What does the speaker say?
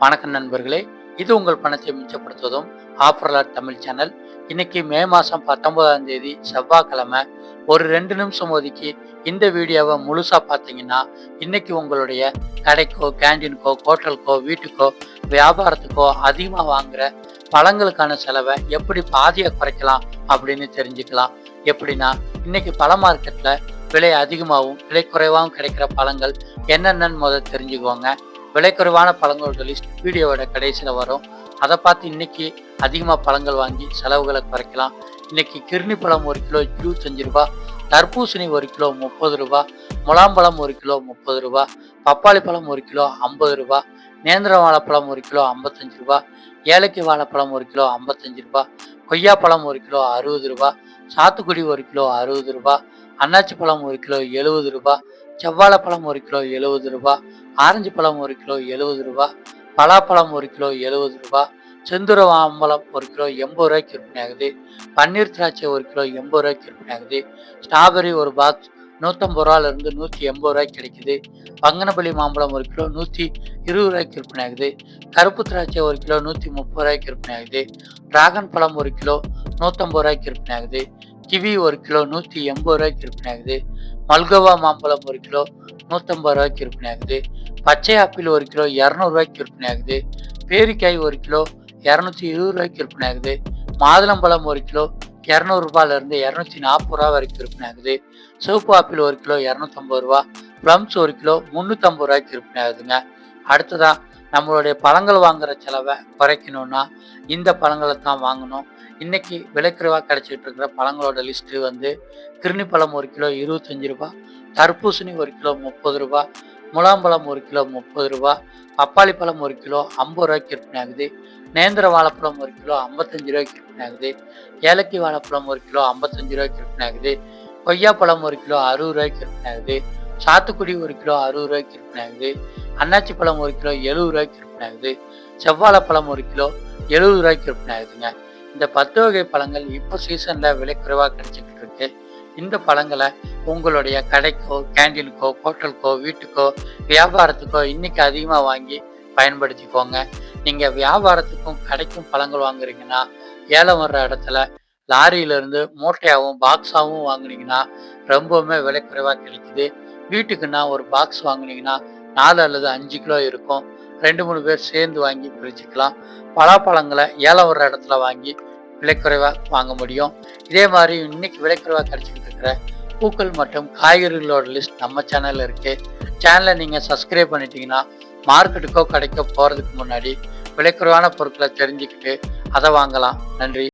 வணக்கம் நண்பர்களே, இது உங்கள் பணத்தை மிச்சப்படுத்துவதும் ஆஃபர்லாட் தமிழ் சேனல். இன்னைக்கு மே மாதம் 19ஆம் தேதி செவ்வாய்க்கிழமை. ஒரு 2 நிமிஷம் ஒதுக்கி இந்த வீடியோவை முழுசாக பார்த்தீங்கன்னா இன்னைக்கு உங்களுடைய கடைக்கோ, கேண்டீனுக்கோ, ஹோட்டலுக்கோ, வீட்டுக்கோ, வியாபாரத்துக்கோ அதிகமாக வாங்குகிற பழங்களுக்கான செலவை எப்படி பாதியாக குறைக்கலாம் அப்படின்னு தெரிஞ்சுக்கலாம். எப்படின்னா, இன்னைக்கு பழ மார்க்கெட்டில் விலை அதிகமாகவும் விலை குறைவாகவும் கிடைக்கிற பழங்கள் என்னென்னு முதல் தெரிஞ்சுக்குவோங்க. விலை குறைவான பழங்களோட லிஸ்ட் வீடியோவோட கடைசியில் வரும். அதை பார்த்து இன்னைக்கு அதிகமாக பழங்கள் வாங்கி செலவுகளை குறைக்கலாம். இன்னைக்கு கிர்னி பழம் 1 கிலோ 25 ரூபா, தர்பூசணி 1 கிலோ 30 ரூபா, முலாம்பழம் 1 கிலோ 30 ரூபா, பப்பாளி பழம் 1 கிலோ 50 ரூபா, நேந்திர வாழைப்பழம் 1 கிலோ 55 ரூபா, ஏலக்கி வாழைப்பழம் 1 கிலோ 55 ரூபா, கொய்யாப்பழம் 1 கிலோ 60 ரூபா, சாத்துக்குடி 1 கிலோ 60 ரூபா, அன்னாச்சி பழம் 1 கிலோ 70 ரூபா, செவ்வாழைப்பழம் 1 கிலோ 70 ரூபா, ஆரஞ்சு பழம் 1 கிலோ 70 ரூபா, பலாப்பழம் 1 கிலோ 70 ரூபா, செந்தூர மாம்பழம் 1 கிலோ 80 ரூபாய்க்கு விற்பனை ஆகுது. பன்னீர் திராட்சை 1 கிலோ 80 ரூபாய்க்கு விற்பனை ஆகுது. ஸ்ட்ராபெரி ஒரு பாக்ஸ் 150 ரூபாயிலிருந்து 180 ரூபாய்க்கு கிடைக்குது. பங்கனப்பள்ளி மாம்பழம் 1 கிலோ 120 ரூபாய்க்கு விற்பனை ஆகுது. கருப்பு திராட்சை 1 கிலோ 130 ரூபாய்க்கு விற்பனை ஆகுது. டிராகன் பழம் 1 கிலோ 150 ரூபாய்க்கு விற்பனை ஆகுது. கிவி 1 கிலோ 180 ரூபாய்க்கு விற்பனை ஆகுது. மல்கோவா மாம்பழம் 1 கிலோ 150 ரூபாய்க்கு விற்பனை ஆகுது. பச்சை ஆப்பிள் 1 கிலோ 200 ரூபாய்க்கு விற்பனை ஆகுது. பேரிக்காய் 1 கிலோ 220 ரூபாய்க்கு விற்பனை ஆகுது. மாதுளம்பழம் 1 கிலோ 200 ரூபாயிலிருந்து 240 ரூபா வரைக்கும் விற்பனை ஆகுது. சிவப்பு ஆப்பிள் 1 கிலோ 250 ரூபா, பிளம்ஸ் 1 கிலோ 350 ரூபாய்க்கு விற்பனை ஆகுதுங்க. அடுத்ததா நம்மளுடைய பழங்கள் வாங்குற செலவை குறைக்கணும்னா இந்த பழங்களை தான் வாங்கணும். இன்னைக்கு விலைக்குறைவாக கிடைச்சிட்டு இருக்கிற பழங்களோட லிஸ்ட்டு வந்து கிர்னி பழம் 1 கிலோ 25 ரூபா, தர்பூசணி 1 கிலோ 30 ரூபா, முலாம்பழம் 1 கிலோ 30 ரூபா, பப்பாளி பழம் 1 கிலோ 50 ரூபாய்க்கு விற்பனை ஆகுது. நேந்திர வாழைப்பழம் 1 கிலோ 55 ரூபாய்க்கு விற்பனை ஆகுது. ஏலக்கி வாழைப்பழம் 1 கிலோ 55 ரூபாய்க்கு விற்பனை ஆகுது. கொய்யாப்பழம் 1 கிலோ 60 ரூபாய்க்கு விற்பனை ஆகுது. சாத்துக்குடி 1 கிலோ 60 ரூபாய்க்கு விற்பனை ஆகுது. அன்னாச்சி பழம் 1 கிலோ 70 ரூபாய்க்கு விற்பனை ஆகுது. செவ்வாழைப்பழம் 1 கிலோ 70 ரூபாய்க்கு விற்பனை ஆகுதுங்க. இந்த 10 வகை பழங்கள் இப்போ சீசனில் விலை குறைவாக கிடைச்சிக்கிட்டு இருக்கு. இந்த பழங்களை உங்களுடைய கடைக்கோ, கேண்டீனுக்கோ, ஹோட்டலுக்கோ, வீட்டுக்கோ, வியாபாரத்துக்கோ இன்னைக்கு அதிகமாக வாங்கி பயன்படுத்திக்கோங்க. நீங்கள் வியாபாரத்துக்கும் கடைக்கும் பழங்கள் வாங்குறீங்கன்னா ஏலம் வர்ற இடத்துல லாரியிலேருந்து மூட்டையாகவும் பாக்ஸாகவும் வாங்குனீங்கன்னா ரொம்பவுமே விலை குறைவாக கிடைக்குது. வீட்டுக்குன்னா ஒரு பாக்ஸ் வாங்குனீங்கன்னா 4 அல்லது 5 கிலோ இருக்கும். 2-3 பேர் சேர்ந்து வாங்கி பிரிச்சுக்கலாம். பலாப்பழங்களை ஏலம் வர்ற இடத்துல வாங்கி விலைக்குறைவாக வாங்க முடியும். இதே மாதிரி இன்னைக்கு விலைக்குறைவாக கிடைச்சிக்கிட்டு இருக்கிற பூக்கள் மற்றும் காய்கறிகளோட லிஸ்ட் நம்ம சேனலில் இருக்குது. சேனலை நீங்கள் சப்ஸ்கிரைப் பண்ணிட்டீங்கன்னா மார்க்கெட்டுக்கோ கடைக்கோ போகிறதுக்கு முன்னாடி விலைக்குறைவான பொருட்களை தெரிஞ்சுக்கிட்டு அதை வாங்கலாம். நன்றி.